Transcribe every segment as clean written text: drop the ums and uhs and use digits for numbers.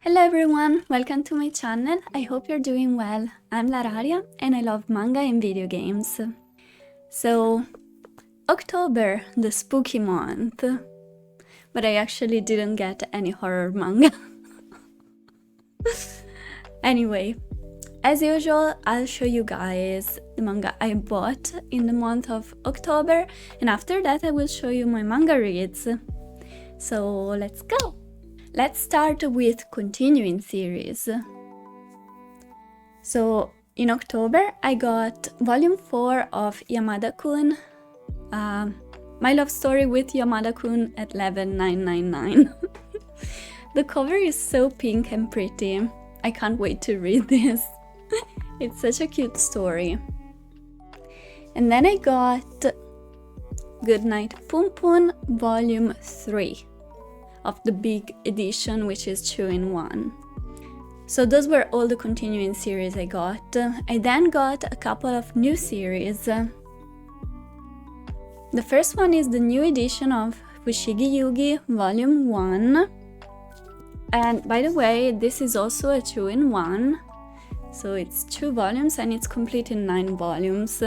Hello everyone, welcome to my channel. I hope you're doing well. I'm Lararia and I love manga and video games. So, October, the spooky month, but I actually didn't get any horror manga. Anyway, as usual, I'll show you guys the manga I bought in the month of October, and after that I will show you my manga reads. So let's go! Let's start with continuing series. So in October I got volume 4 of Yamada-kun, My Love Story with Yamada-kun at level 999. The cover is so pink and pretty. I can't wait to read this. It's such a cute story. And then I got Goodnight Poon volume 3. Of the big edition, which is 2-in-1. So those were all the continuing series I got. I then got a couple of new series. The first one is the new edition of Fushigi Yugi Volume 1. And by the way, this is also a 2-in-1. So it's 2 volumes and it's complete in 9 volumes.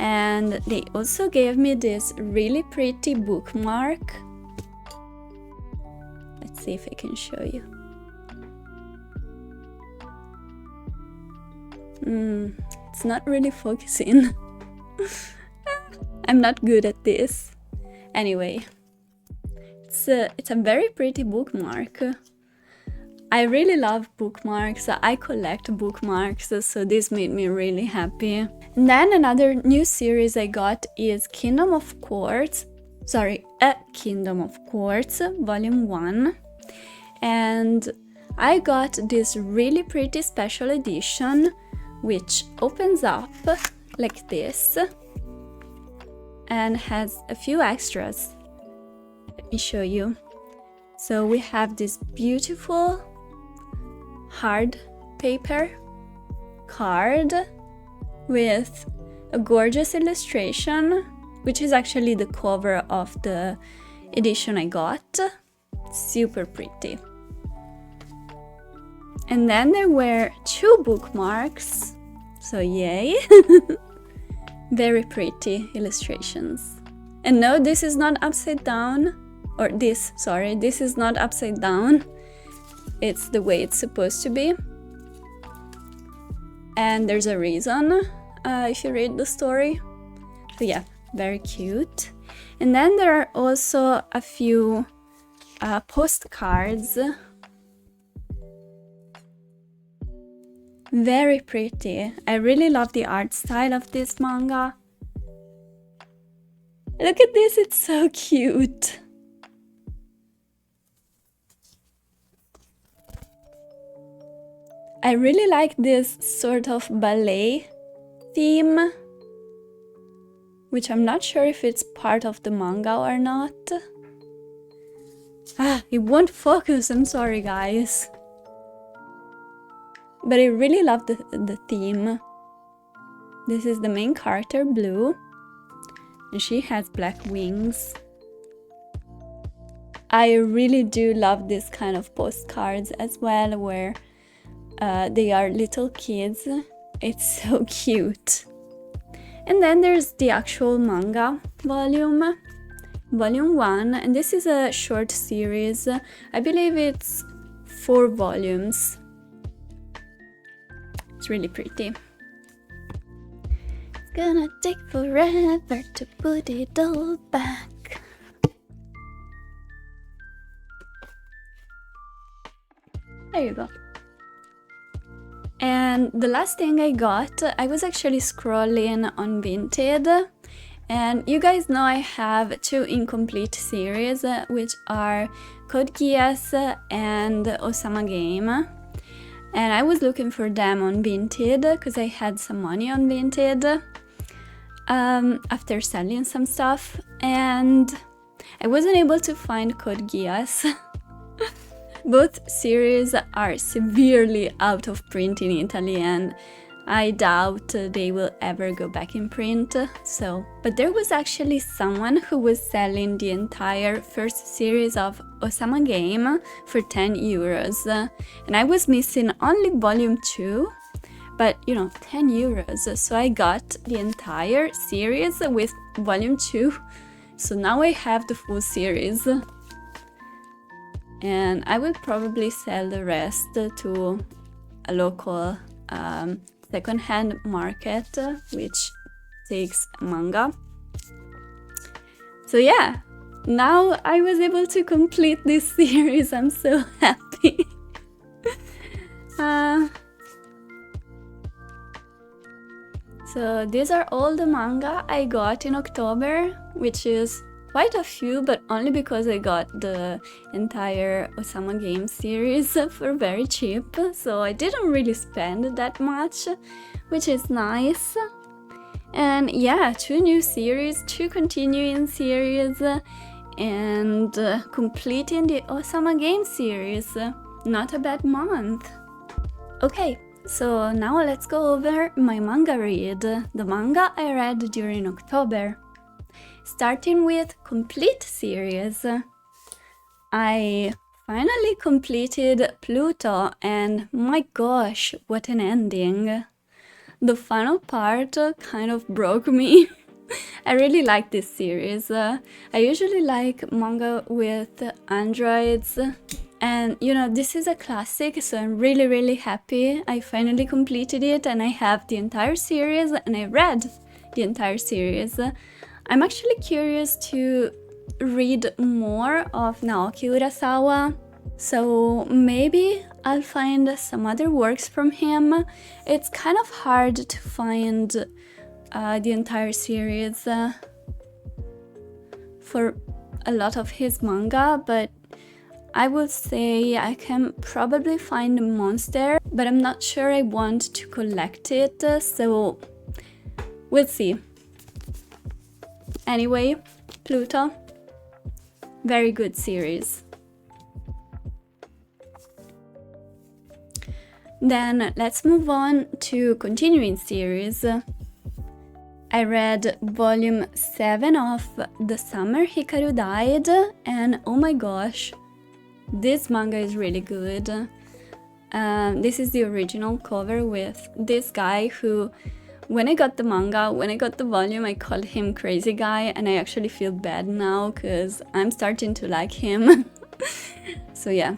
And they also gave me this really pretty bookmark. Let's see if I can show you. It's not really focusing. I'm not good at this. Anyway, it's a very pretty bookmark. I really love bookmarks. I collect bookmarks, so this made me really happy. And then another new series I got is A Kingdom of Quartz, volume 1. And I got this really pretty special edition, which opens up like this and has a few extras. Let me show you. So we have this beautiful hard paper card with a gorgeous illustration, which is actually the cover of the edition I got. Super pretty. And then there were 2 bookmarks, so yay! Very pretty illustrations. And no, this is not upside down, this is not upside down. It's the way it's supposed to be. And there's a reason if you read the story. So yeah, very cute. And then there are also a few postcards. Very pretty. I really love the art style of this manga. Look at this, it's so cute. I really like this sort of ballet theme, which I'm not sure if it's part of the manga or not. It won't focus, I'm sorry guys. But I really love the theme. This is the main character, Blue, and she has black wings. I really do love this kind of postcards as well, where they are little kids. It's so cute. And then there's the actual manga volume 1, and this is a short series. I believe it's 4 volumes. It's really pretty. It's gonna take forever to put it all back. There you go. And the last thing I got, I was actually scrolling on Vinted, and you guys know I have 2 incomplete series, which are Code Geass and Osama Game. And I was looking for them on Vinted because I had some money on Vinted after selling some stuff, and I wasn't able to find Code Geass. Both series are severely out of print in Italy, and I doubt they will ever go back in print, so. But there was actually someone who was selling the entire first series of Osama Game for 10 euros, and I was missing only volume 2, but you know, 10 euros, so I got the entire series with volume 2, so now I have the full series. And I will probably sell the rest to a local second-hand market which takes manga. So yeah, now I was able to complete this series. I'm so happy. So these are all the manga I got in October, which is quite a few, but only because I got the entire Osama Game series for very cheap, so I didn't really spend that much, which is nice. And yeah, 2 new series, 2 continuing series, and completing the Osama Game series. Not a bad month. Okay, so now let's go over my manga read, the manga I read during October. Starting with complete series. I finally completed Pluto, and my gosh, what an ending. The final part kind of broke me. I really like this series. I usually like manga with androids, and you know, this is a classic, so I'm really happy I finally completed it, and I have the entire series, and I read the entire series. I'm actually curious to read more of Naoki Urasawa, so maybe I'll find some other works from him. It's kind of hard to find the entire series for a lot of his manga, but I would say I can probably find Monster, but I'm not sure I want to collect it, so we'll see. Anyway, Pluto, very good series. Then let's move on to continuing series. I read volume 7 of The Summer Hikaru Died, and oh my gosh, this manga is really good. This is the original cover with this guy who, when I got the manga, when I got the volume, I called him Crazy Guy, and I actually feel bad now because I'm starting to like him. So yeah,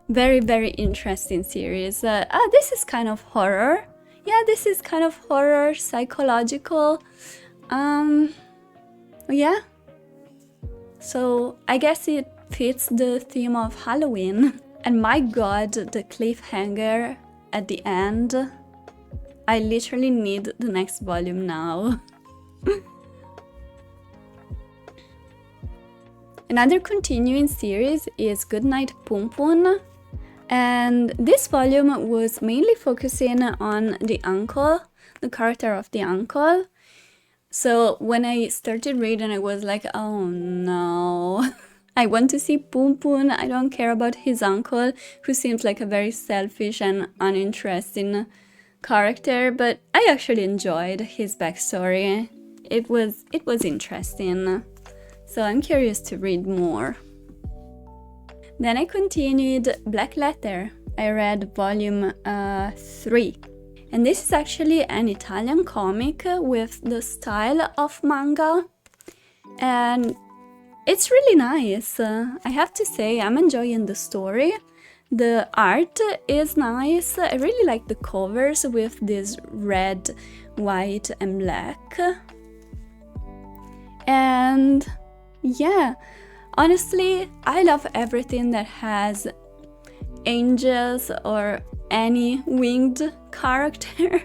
very interesting series. This is kind of horror. Yeah, this is kind of horror, psychological. Yeah. So I guess it fits the theme of Halloween. And my god, the cliffhanger at the end. I literally need the next volume now. Another continuing series is Goodnight Pum Pum, and this volume was mainly focusing on the uncle, the character of the uncle. So when I started reading, I was like, oh no, I want to see Pum Pum, I don't care about his uncle, who seems like a very selfish and uninteresting character, but I actually enjoyed his backstory. It was interesting, so I'm curious to read more. Then I continued Black Letter. I read volume 3, and this is actually an Italian comic with the style of manga, and it's really nice. I have to say, I'm enjoying the story. The art is nice. I really like the covers with this red, white and black. And yeah, honestly, I love everything that has angels or any winged character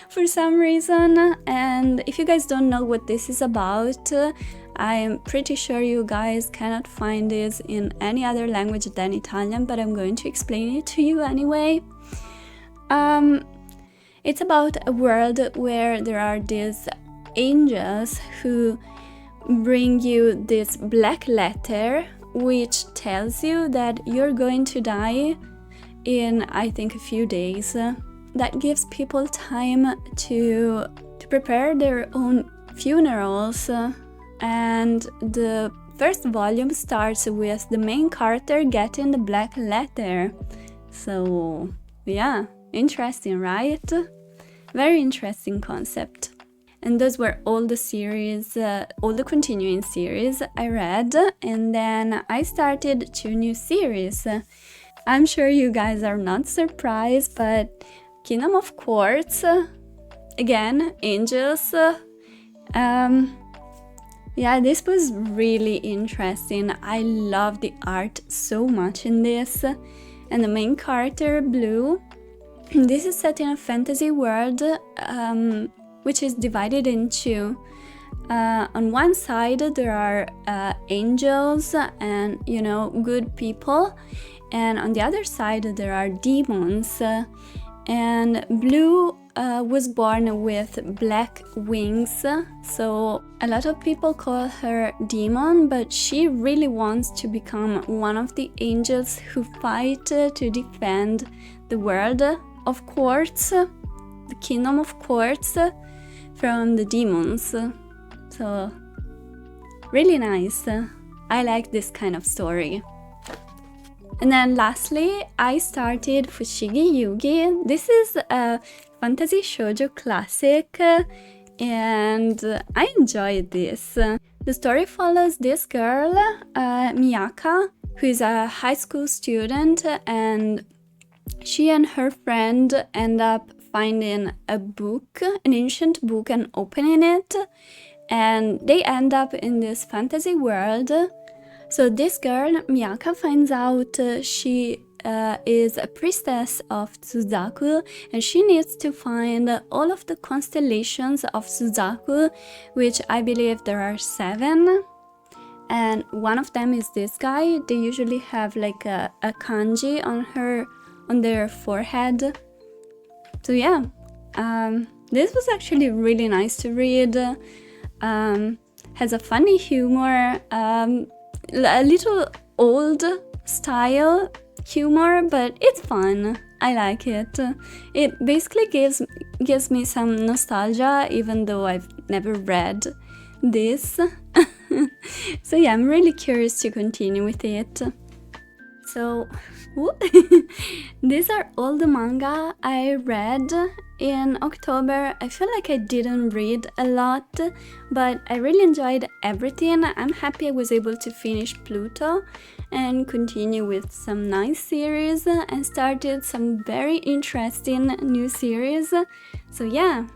for some reason. And if you guys don't know what this is about, I'm pretty sure you guys cannot find this in any other language than Italian, but I'm going to explain it to you anyway. It's about a world where there are these angels who bring you this black letter which tells you that you're going to die in, I think, a few days. That gives people time to prepare their own funerals. And the first volume starts with the main character getting the black letter. So yeah, interesting, right? Very interesting concept. And those were all the series, all the continuing series I read, and then I started 2 new series. I'm sure you guys are not surprised, but Kingdom of Quartz, again, angels. Yeah, this was really interesting. I love the art so much in this. And the main character, Blue, this is set in a fantasy world, which is divided in 2. On one side there are angels and, you know, good people, and on the other side there are demons. And Blue was born with black wings, so a lot of people call her demon, but she really wants to become one of the angels who fight to defend the world of Quartz, the Kingdom of Quartz, from the demons. So really nice. I like this kind of story. And then lastly, I started Fushigi Yugi. This is a fantasy shoujo classic, and I enjoyed this. The story follows this girl, Miyaka, who is a high school student, and she and her friend end up finding a book, an ancient book, and opening it, and they end up in this fantasy world. So this girl, Miyaka, finds out she is a priestess of Suzaku, and she needs to find all of the constellations of Suzaku, which I believe there are 7. And one of them is this guy. They usually have like a kanji on their forehead. So yeah, this was actually really nice to read. Has a funny humor, a little old style humor, but it's fun. I like it. It basically gives me some nostalgia, even though I've never read this. So yeah, I'm really curious to continue with it. So these are all the manga I read in October. I feel like I didn't read a lot, but I really enjoyed everything. I'm happy I was able to finish Pluto and continue with some nice series and started some very interesting new series. So yeah.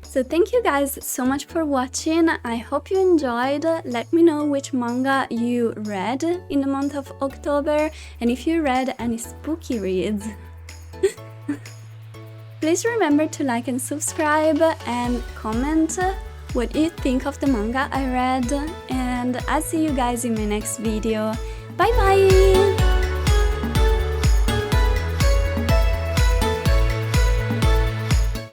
So thank you guys so much for watching. I hope you enjoyed. Let me know which manga you read in the month of October and if you read any spooky reads. Please remember to like and subscribe and comment what you think of the manga I read, and I'll see you guys in my next video. Bye bye!